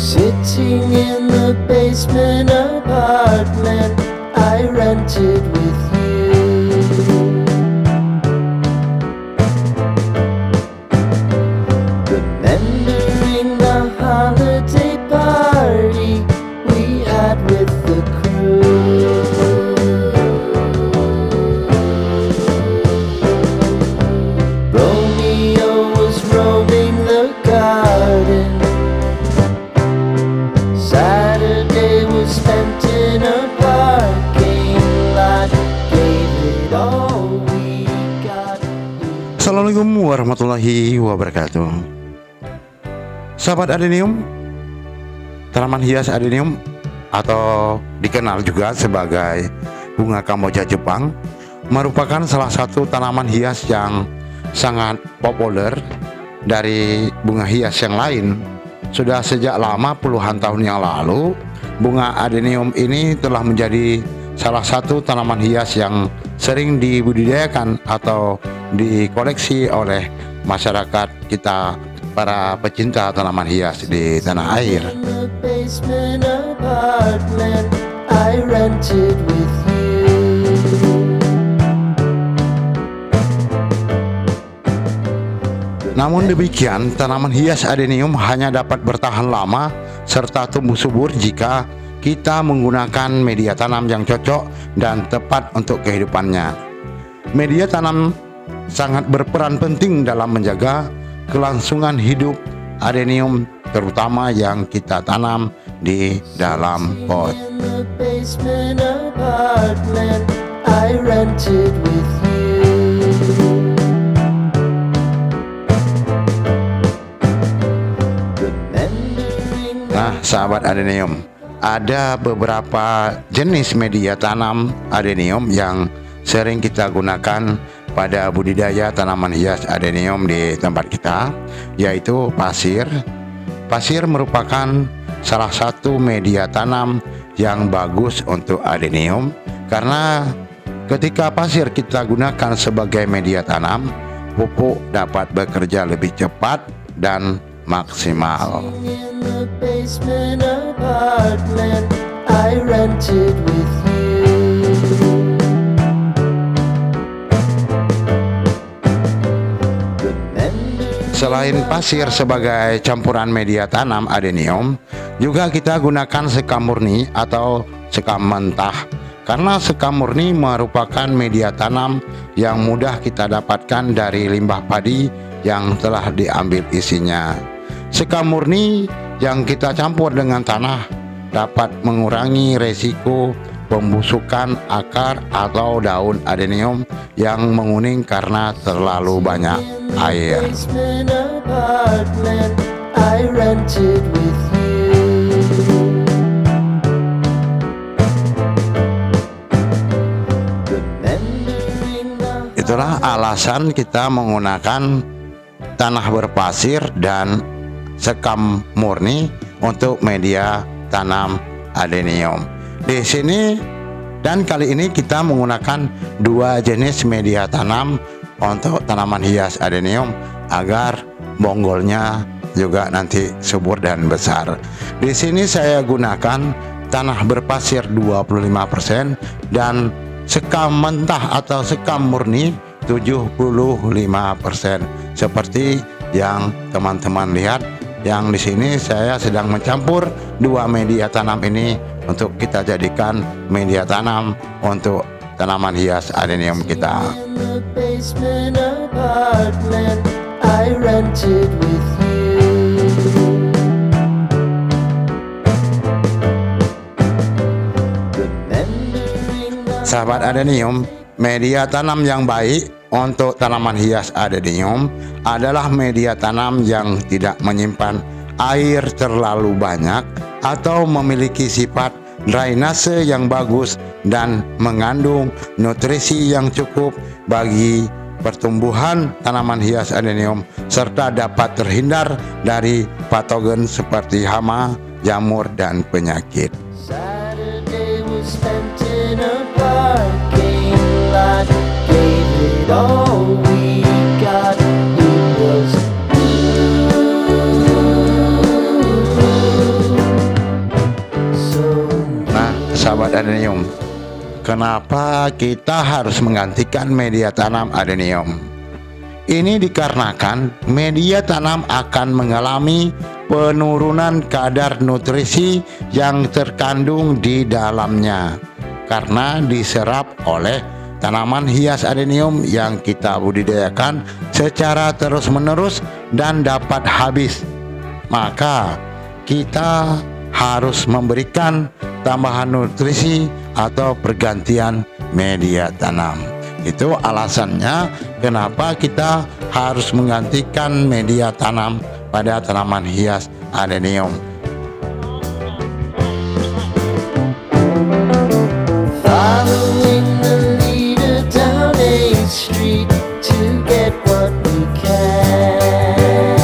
Sitting in the basement apartment I rented with you. Remembering the holiday party we had with the crew. Romeo was roaming the garden. Saturday was spent in a parking lot. Gave it all we got. Assalamualaikum warahmatullahi wabarakatuh. Sahabat adenium, tanaman hias adenium atau dikenal juga sebagai bunga kamboja Jepang merupakan salah satu tanaman hias yang sangat populer dari bunga hias yang lain. Sudah sejak lama puluhan tahun yang lalu, bunga adenium ini telah menjadi salah satu tanaman hias yang sering dibudidayakan atau dikoleksi oleh masyarakat kita, para pecinta tanaman hias di tanah air. Namun demikian, tanaman hias adenium hanya dapat bertahan lama serta tumbuh subur jika kita menggunakan media tanam yang cocok dan tepat untuk kehidupannya. Media tanam sangat berperan penting dalam menjaga kelangsungan hidup adenium, terutama yang kita tanam di dalam pot. Nah, sahabat adenium, ada beberapa jenis media tanam adenium yang sering kita gunakan pada budidaya tanaman hias adenium di tempat kita, yaitu pasir. Pasir merupakan salah satu media tanam yang bagus untuk adenium karena ketika pasir kita gunakan sebagai media tanam, pupuk dapat bekerja lebih cepat dan maksimal. Selain pasir sebagai campuran media tanam adenium, juga kita gunakan sekam murni atau sekam mentah, karena sekam murni merupakan media tanam yang mudah kita dapatkan dari limbah padi yang telah diambil isinya. Sekam murni yang kita campur dengan tanah dapat mengurangi resiko pembusukan akar atau daun adenium yang menguning karena terlalu banyak air. Itulah alasan kita menggunakan tanah berpasir dan sekam murni untuk media tanam adenium. Di sini dan kali ini kita menggunakan dua jenis media tanam untuk tanaman hias adenium agar bonggolnya juga nanti subur dan besar. Di sini saya gunakan tanah berpasir 25% dan sekam mentah atau sekam murni 75%. Seperti yang teman-teman lihat, yang di sini saya sedang mencampur dua media tanam ini untuk kita jadikan media tanam untuk tanaman hias adenium kita. Sahabat adenium, media tanam yang baik untuk tanaman hias adenium adalah media tanam yang tidak menyimpan air terlalu banyak atau memiliki sifat drainase yang bagus dan mengandung nutrisi yang cukup bagi pertumbuhan tanaman hias adenium serta dapat terhindar dari patogen seperti hama, jamur, dan penyakit. sahabat adenium, kenapa kita harus menggantikan media tanam adenium? Ini dikarenakan media tanam akan mengalami penurunan kadar nutrisi yang terkandung di dalamnya karena diserap oleh tanaman hias adenium yang kita budidayakan secara terus-menerus dan dapat habis. Maka kita harus memberikan tambahan nutrisi atau pergantian media tanam. Itu alasannya kenapa kita harus menggantikan media tanam pada tanaman hias adenium. Following the leader down a street to get what we can.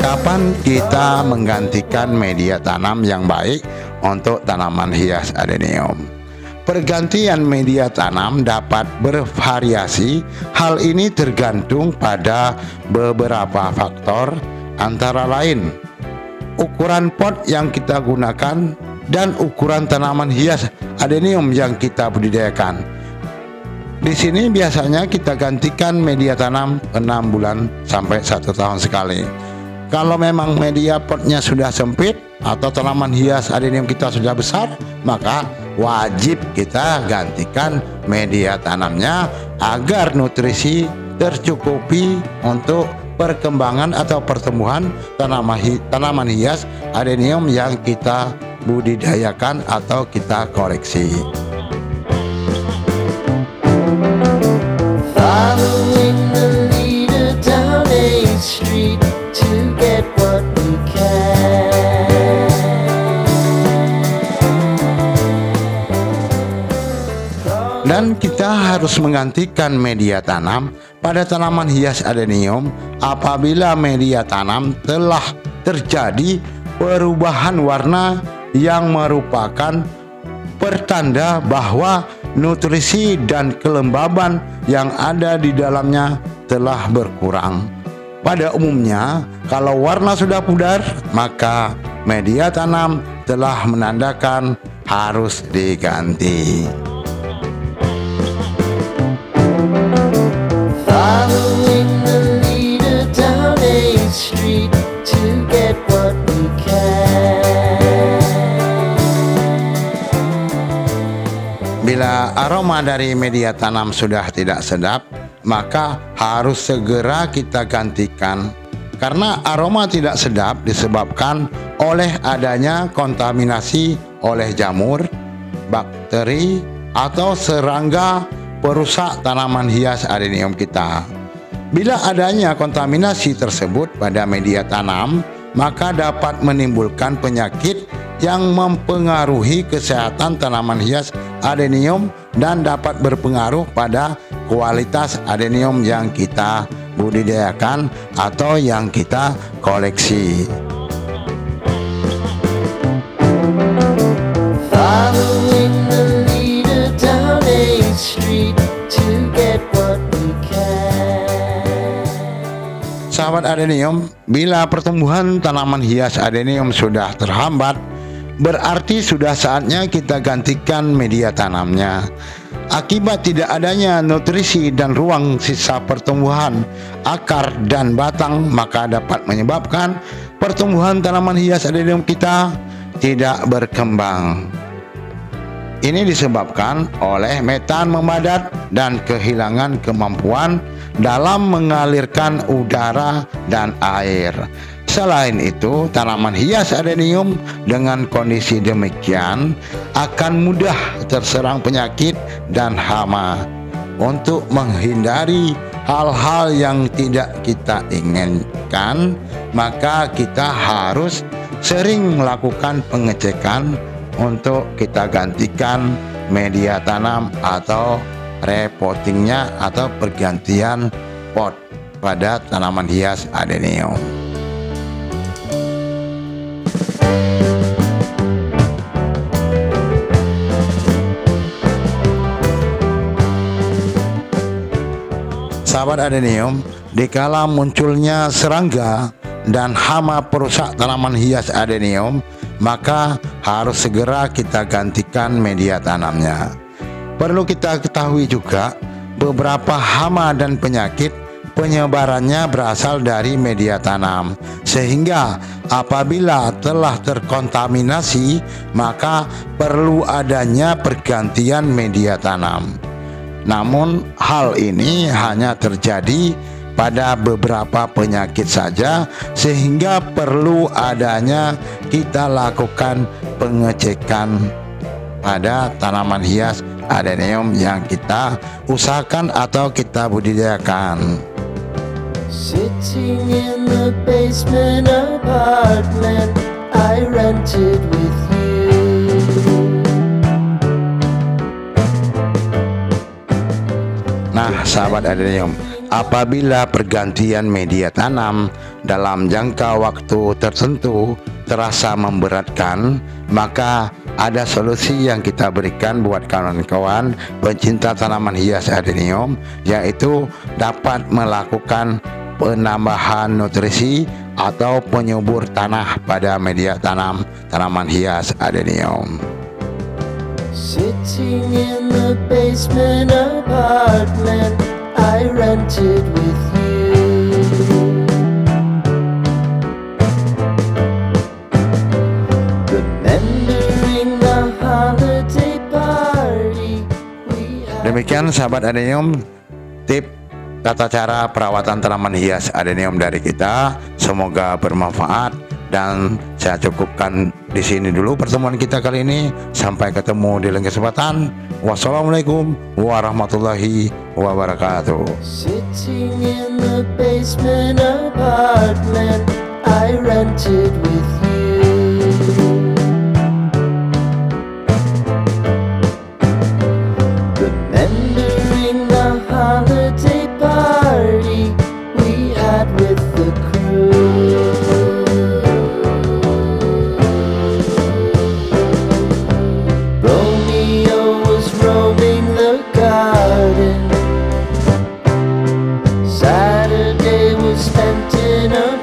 Kapan kita menggantikan media tanam yang baik untuk tanaman hias adenium? Pergantian media tanam dapat bervariasi. Hal ini tergantung pada beberapa faktor, antara lain ukuran pot yang kita gunakan dan ukuran tanaman hias adenium yang kita budidayakan. Di sini biasanya kita gantikan media tanam 6 bulan sampai 1 tahun sekali. Kalau memang media potnya sudah sempit atau tanaman hias adenium kita sudah besar, maka wajib kita gantikan media tanamnya agar nutrisi tercukupi untuk perkembangan atau pertumbuhan tanaman hias adenium yang kita budidayakan atau kita koleksi. Following the leader down a street to get what we can. Dan kita harus menggantikan media tanam pada tanaman hias adenium apabila media tanam telah terjadi perubahan warna yang merupakan pertanda bahwa nutrisi dan kelembaban yang ada di dalamnya telah berkurang. Pada umumnya, kalau warna sudah pudar, maka media tanam telah menandakan harus diganti. Following the leader down a street to get what we can. Bila aroma dari media tanam sudah tidak sedap, maka harus segera kita gantikan. Karena aroma tidak sedap disebabkan oleh adanya kontaminasi oleh jamur, bakteri, atau serangga perusak tanaman hias adenium kita. Bila adanya kontaminasi tersebut pada media tanam, maka dapat menimbulkan penyakit yang mempengaruhi kesehatan tanaman hias adenium dan dapat berpengaruh pada kualitas adenium yang kita budidayakan atau yang kita koleksi. Following the leader down a street to get what we can. Sahabat adenium, bila pertumbuhan tanaman hias adenium sudah terhambat, berarti sudah saatnya kita gantikan media tanamnya. Akibat tidak adanya nutrisi dan ruang sisa pertumbuhan akar dan batang, maka dapat menyebabkan pertumbuhan tanaman hias adenium kita tidak berkembang. Ini disebabkan oleh metan memadat dan kehilangan kemampuan dalam mengalirkan udara dan air. Selain itu, tanaman hias adenium dengan kondisi demikian akan mudah terserang penyakit dan hama. Untuk menghindari hal-hal yang tidak kita inginkan, maka kita harus sering melakukan pengecekan untuk kita gantikan media tanam atau repottingnya atau pergantian pot pada tanaman hias adenium. Sahabat adenium, dikala munculnya serangga dan hama perusak tanaman hias adenium, maka harus segera kita gantikan media tanamnya. Perlu kita ketahui juga, beberapa hama dan penyakit penyebarannya berasal dari media tanam, sehingga apabila telah terkontaminasi maka perlu adanya pergantian media tanam. Namun hal ini hanya terjadi pada beberapa penyakit saja, sehingga perlu adanya kita lakukan pengecekan pada tanaman hias adenium yang kita usahakan atau kita budidayakan. Sitting in the basement apartment I rented with you. Nah, sahabat adenium, apabila pergantian media tanam dalam jangka waktu tertentu terasa memberatkan, maka ada solusi yang kita berikan buat kawan-kawan pencinta tanaman hias adenium, yaitu dapat melakukan penambahan nutrisi atau penyubur tanah pada media tanam tanaman hias adenium. Sitting in the basement apartment I rented with you. Remembering the holiday party we had. Demikian sahabat adenium, tip tata cara perawatan tanaman hias adenium dari kita. Semoga bermanfaat dan saya cukupkan di sini dulu pertemuan kita kali ini. Sampai ketemu di lain kesempatan. Wassalamualaikum warahmatullahi wabarakatuh. Sitting in the basement apartment I rented with you. Remembering the holiday party we had with the crew. Romeo was roaming the garden. Saturday was spent in a